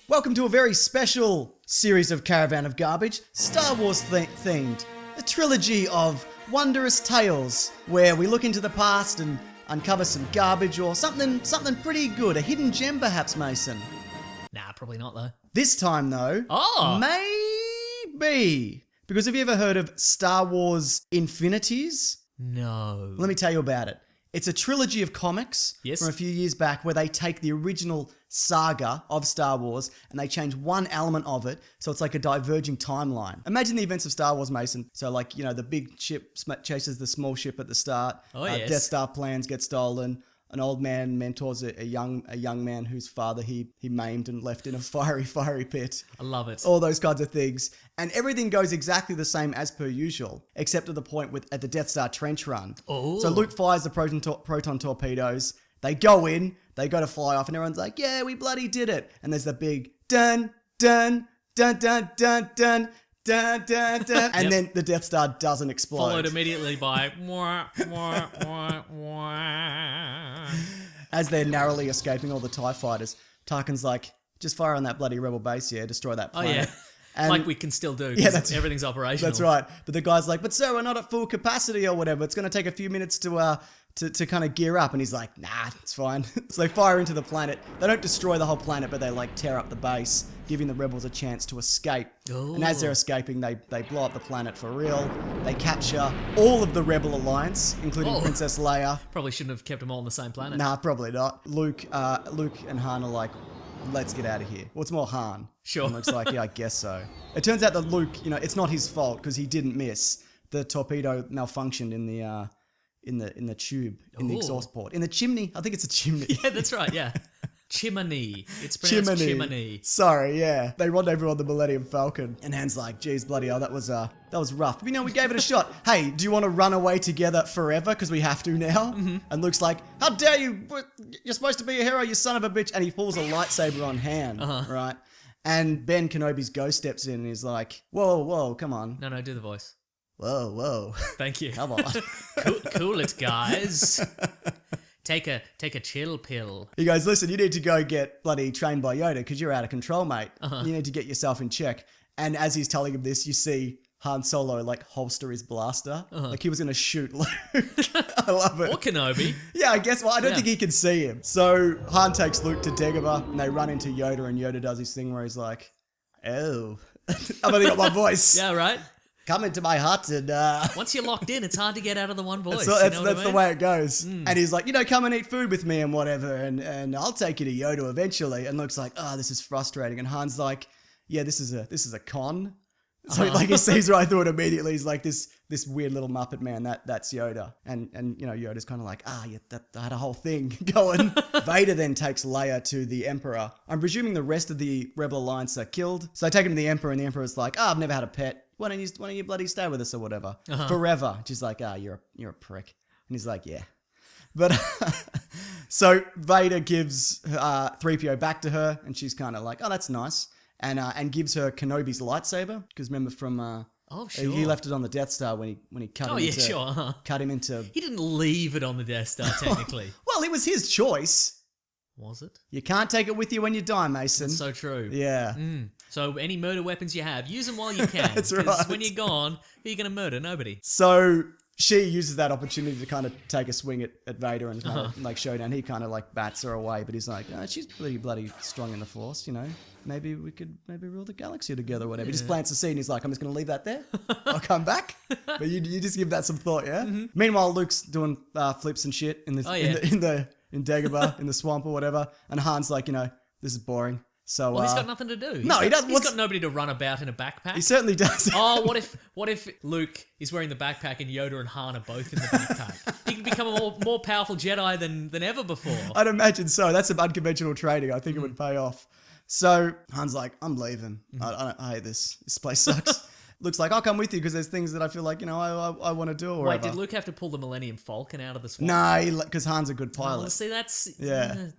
Welcome to a very special series of Caravan of Garbage, Star Wars themed. A trilogy of wondrous tales where we look into the past and uncover some garbage or something pretty good. A hidden gem perhaps, Mason. Nah, probably not though. This time though, maybe. Because have you ever heard of Star Wars Infinities? No. Let me tell you about it. It's a trilogy of comics from a few years back where they take the original saga of Star Wars and they change one element of it, so it's like a diverging timeline. Imagine the events of Star Wars, Mason. So like, you know, the big ship chases the small ship at the start. Yes. Death Star plans get stolen. An old man mentors a young man whose father he maimed and left in a fiery pit. I love it. All those kinds of things. And everything goes exactly the same as per usual, except to the point at the Death Star trench run. Oh. So Luke fires the proton torpedoes. They go in, they go to fly off, and everyone's like, yeah, we bloody did it. And there's the big dun, dun, dun, dun, dun, dun. Dun, dun, dun. And then the Death Star doesn't explode. Followed immediately by wah, wah, wah, wah. As they're narrowly escaping all the TIE fighters, Tarkin's like, just fire on that bloody rebel base, destroy that planet. Oh yeah. And like we can still do, everything's operational. That's right. But the guy's like, but sir, we're not at full capacity or whatever. It's going to take a few minutes to kind of gear up. And he's like, nah, it's fine. So they fire into the planet. They don't destroy the whole planet, but they like tear up the base, giving the rebels a chance to escape. Ooh. And as they're escaping, they blow up the planet for real. They capture all of the Rebel Alliance, including Princess Leia. Probably shouldn't have kept them all on the same planet. Nah, probably not. Luke and Han are like, let's get out of here. Well, it's more Han. Sure. And Luke's like, yeah, I guess so. It turns out that Luke, it's not his fault because he didn't miss. The torpedo malfunctioned in the tube, in the exhaust port, in the chimney. I think it's a chimney. Yeah, that's right. Yeah. Chimney. It's pronounced chimney. Sorry, yeah. They rendezvous on the Millennium Falcon. And Han's like, geez, bloody hell, that was rough. But, we gave it a shot. Hey, do you want to run away together forever? Because we have to now. Mm-hmm. And Luke's like, how dare you? You're supposed to be a hero, you son of a bitch. And he pulls a lightsaber on Han, right? And Ben Kenobi's ghost steps in and he's like, whoa, come on. No, do the voice. Whoa. Thank you. Come on. cool it, guys. Take a chill pill. He goes, listen, you need to go get bloody trained by Yoda because you're out of control, mate. You need to get yourself in check. And as he's telling him this, you see Han Solo like holster his blaster. Like he was going to shoot Luke. I love it. Or Kenobi. Yeah, I guess. Well, I don't think he can see him. So Han takes Luke to Dagobah and they run into Yoda and Yoda does his thing where he's like, oh, I've only got my voice. Yeah, right. Come into my hut and... Once you're locked in, it's hard to get out of the one voice. That's the way it goes. And he's like, come and eat food with me and whatever, and I'll take you to Yoda eventually. And Luke's like, oh, this is frustrating. And Han's like, yeah, this is a con. So like he sees right through it immediately. He's like this weird little Muppet man. That's Yoda. And Yoda's kind of like, I had a whole thing going. Vader then takes Leia to the Emperor. I'm presuming the rest of the Rebel Alliance are killed. So they take him to the Emperor, and the Emperor's like, I've never had a pet. Why don't you bloody stay with us or whatever? Forever. She's like, you're a prick. And he's like, yeah. But so Vader gives 3PO back to her, and she's kind of like, oh, that's nice. And gives her Kenobi's lightsaber, because remember from sure. He left it on the Death Star when he cut him into... sure. Cut him into... He didn't leave it on the Death Star, technically. Well, it was his choice. Was it? You can't take it with you when you die, Mason. That's so true. Yeah. So any murder weapons you have, use them while you can. That's right. Because when you're gone, who are you going to murder? Nobody. So she uses that opportunity to kind of take a swing at Vader and kind of like showdown. He kind of like bats her away, but he's like, she's pretty bloody strong in the Force, Maybe we could rule the galaxy together or whatever. He just plants the seed. He's like, I'm just going to leave that there. I'll come back. But you just give that some thought, yeah? Mm-hmm. Meanwhile, Luke's doing flips and shit in Dagobah, in the swamp or whatever. And Han's like, this is boring. So he's got nothing to do. He doesn't. He's got nobody to run about in a backpack. He certainly does. What if Luke is wearing the backpack and Yoda and Han are both in the backpack? He can become a more powerful Jedi than ever before. I'd imagine so. That's some unconventional training. I think it would pay off. So Han's like, I'm leaving. I hate this. This place sucks. Luke's like, I'll come with you because there's things that I feel like, I want to do or whatever. Wait, did Luke have to pull the Millennium Falcon out of the swamp? No, because Han's a good pilot. See, that's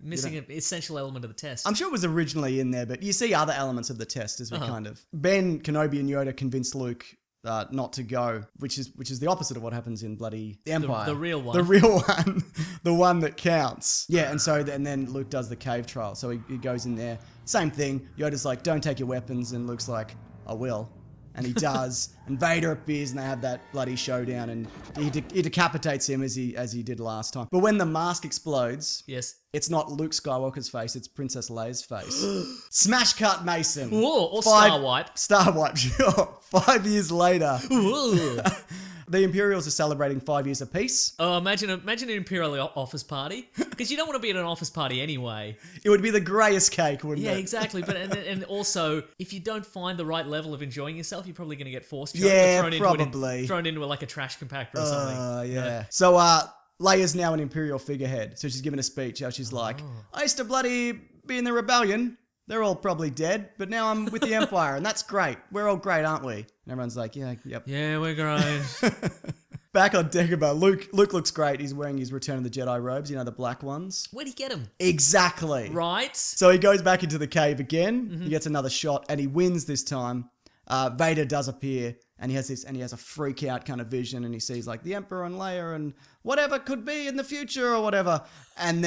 missing an essential element of the test. I'm sure it was originally in there, but you see other elements of the test as we kind of... Ben, Kenobi and Yoda convinced Luke not to go, which is the opposite of what happens in bloody the Empire. The real one. The real one. The one that counts. Yeah, and then Luke does the cave trial. So he goes in there, Same thing. Yoda's like, don't take your weapons, and Luke's like, I will. And he does. And Vader appears, and they have that bloody showdown, and he decapitates him as he did last time. But when the mask explodes, Yes. it's not Luke Skywalker's face, it's Princess Leia's face. Smash cut Mason. Whoa, or Star Wipe. Star Wipe, sure. 5 years later. Ooh. The Imperials are celebrating 5 years of peace. Oh, imagine an Imperial office party. Because you don't want to be at an office party anyway. It would be the greyest cake, wouldn't it? Yeah, exactly. But and also, if you don't find the right level of enjoying yourself, you're probably going to get forced. Yeah, thrown probably. Thrown into like a trash compactor or something. Yeah. So, Leia's now an Imperial figurehead. So she's giving a speech how she's like, I used to bloody be in the rebellion. They're all probably dead, but now I'm with the Empire, and that's great. We're all great, aren't we? And everyone's like, yeah, yep. Yeah, we're great. Back on Dagobah, Luke looks great. He's wearing his Return of the Jedi robes, the black ones. Where'd he get him? Exactly. Right. So he goes back into the cave again. He gets another shot, and he wins this time. Vader does appear, and he has a freak out kind of vision, and he sees like the Emperor and Leia and whatever could be in the future or whatever. But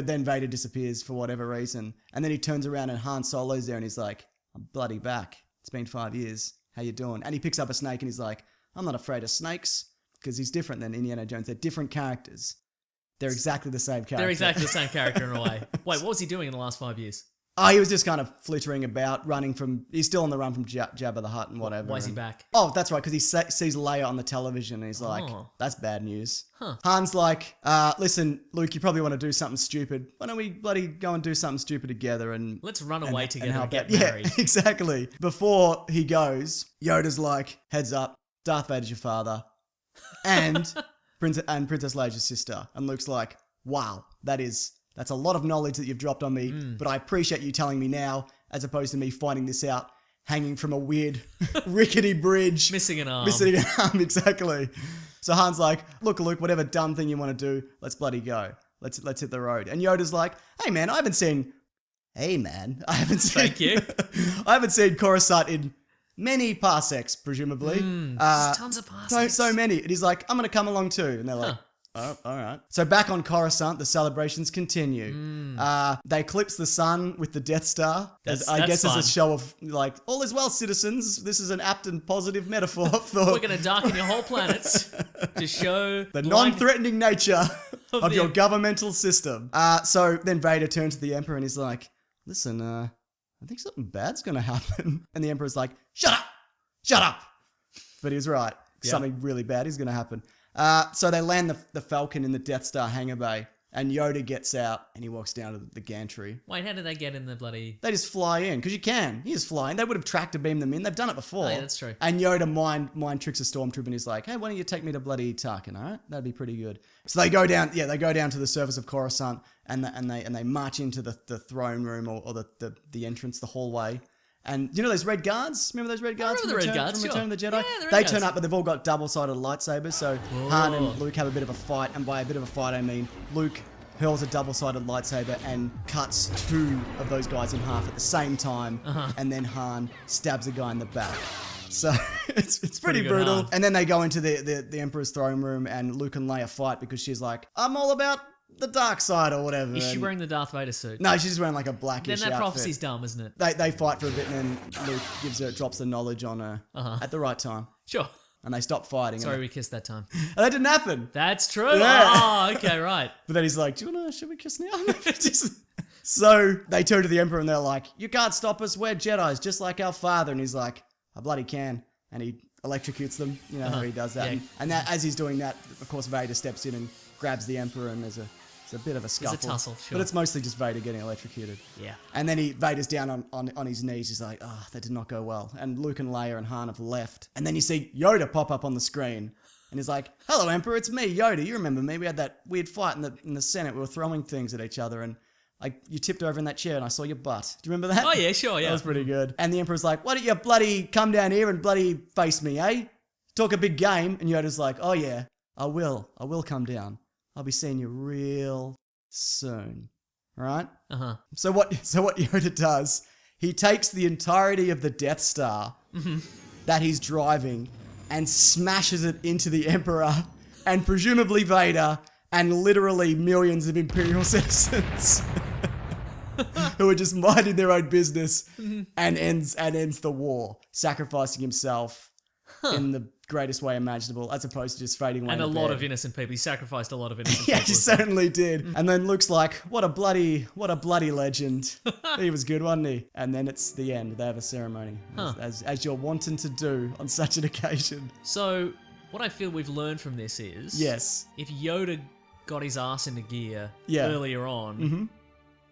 then Vader disappears for whatever reason, and then he turns around and Han Solo's there, and he's like, "I'm bloody back. It's been 5 years. How you doing?" And he picks up a snake, and he's like, "I'm not afraid of snakes," because he's different than Indiana Jones. They're different characters. They're exactly the same character. They're exactly the same character in a way. Wait, what was he doing in the last 5 years? Oh, he was just kind of flittering about, he's still on the run from Jabba the Hutt and whatever. Why is he back? Oh, that's right, because he sees Leia on the television and he's like, that's bad news. Huh. Han's like, listen, Luke, you probably want to do something stupid. Why don't we bloody go and do something stupid together and... Let's run away together and get yeah, married. Exactly. Before he goes, Yoda's like, heads up, Darth Vader's your father. And Princess Leia's your sister. And Luke's like, wow, that's a lot of knowledge that you've dropped on me, but I appreciate you telling me now, as opposed to me finding this out hanging from a weird, rickety bridge. Missing an arm. Missing an arm, exactly. So Han's like, look, Luke, whatever dumb thing you want to do, let's bloody go. Let's hit the road. And Yoda's like, hey man, I haven't seen Thank you. I haven't seen Coruscant in many parsecs, presumably. Tons of parsecs. So many. And he's like, I'm going to come along too. And they're like, oh, all right. So back on Coruscant, the celebrations continue. They eclipse the sun with the Death Star. I guess fun. as a show of like, all is well, citizens. This is an apt and positive metaphor for We're going to darken your whole planet to show the non-threatening nature of your governmental system. So then Vader turns to the Emperor and he's like, listen, I think something bad's going to happen. And the Emperor's like, shut up. But he was right. Yep. Something really bad is going to happen. So they land the Falcon in the Death Star hangar bay, and Yoda gets out and he walks down to the gantry. Wait, how did they get in the bloody... They just fly in, because you can. He just fly in. They would have tractor beamed them in. They've done it before. Oh, yeah, that's true. And Yoda mind tricks a stormtrooper and he's like, hey, why don't you take me to bloody Tarkin, all right? That'd be pretty good. So they go down to the surface of Coruscant and they march into the throne room or the entrance, the hallway. And you know those red guards? Remember those red guards? I remember the red guards, from Return of the Jedi? Yeah, the red they guards. turn up, but they've all got double-sided lightsabers. So Han and Luke have a bit of a fight. And by a bit of a fight, I mean Luke hurls a double-sided lightsaber and cuts two of those guys in half at the same time. And then Han stabs a guy in the back. So it's pretty good, brutal. huh? And then they go into the Emperor's throne room and Luke and Leia fight because she's like, I'm all about the dark side or whatever. Is she wearing the Darth Vader suit? No, she's just wearing like a blackish Then that outfit. prophecy's dumb, isn't it? They fight for a bit and then Luke drops the knowledge on her at the right time. Sure. And they stop fighting. Sorry, we kissed that time. And that didn't happen. That's true. Yeah. Oh, okay, right. But then he's like, should we kiss now? So they turn to the Emperor and they're like, you can't stop us. We're Jedis, just like our father. And he's like, I bloody can. And he electrocutes them. You know how he does that. Yeah. And that, as he's doing that, of course, Vader steps in and grabs the Emperor and there's a bit of a scuffle. tussle, sure. But it's mostly just Vader getting electrocuted. Yeah. And then Vader's down on his knees. He's like, that did not go well. And Luke and Leia and Han have left. And then you see Yoda pop up on the screen. And he's like, hello, Emperor, it's me, Yoda. You remember me? We had that weird fight in the Senate. We were throwing things at each other. And you tipped over in that chair and I saw your butt. Do you remember that? Oh, yeah, sure, yeah. That was pretty good. And the Emperor's like, why don't you bloody come down here and bloody face me, eh? Talk a big game. And Yoda's like, oh, yeah, I will. I will come down. I'll be seeing you real soon, right? So what Yoda does, he takes the entirety of the Death Star that he's driving and smashes it into the Emperor and presumably Vader and literally millions of Imperial citizens. who are just minding their own business and ends the war, sacrificing himself in the greatest way imaginable, as opposed to just fading away. And a into lot bed. of innocent people. He sacrificed a lot of innocent Yeah, people. he certainly did. And then Luke's like, what a bloody legend. He was good, wasn't he? And then it's the end. They have a ceremony, as you're wanting to do on such an occasion. So, what I feel we've learned from this is... Yes. If Yoda got his ass into gear earlier on,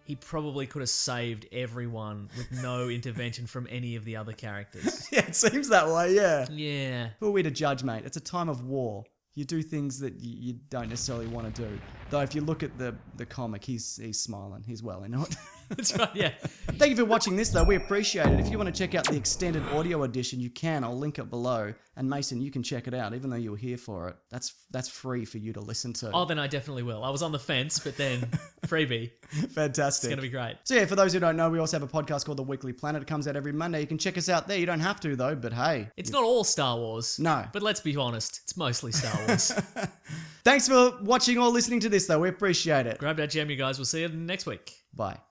he probably could have saved everyone with no intervention from any of the other characters. Yeah, it seems that way, yeah. Yeah. Who are we to judge, mate? It's a time of war. You do things that you don't necessarily want to do. Though if you look at the comic, he's smiling. He's well in it. That's right, yeah. Thank you for watching this, though. We appreciate it. If you want to check out the extended audio edition, you can. I'll link it below. And Mason, you can check it out, even though you were here for it. That's free for you to listen to. Oh, then I definitely will. I was on the fence, but then freebie. Fantastic. It's going to be great. So yeah, for those who don't know, we also have a podcast called The Weekly Planet. It comes out every Monday. You can check us out there. You don't have to, though, but hey. It's not all Star Wars. No. But let's be honest, it's mostly Star Wars. Thanks for watching or listening to this, though. We appreciate it. Grab that gem, you guys. We'll see you next week. Bye.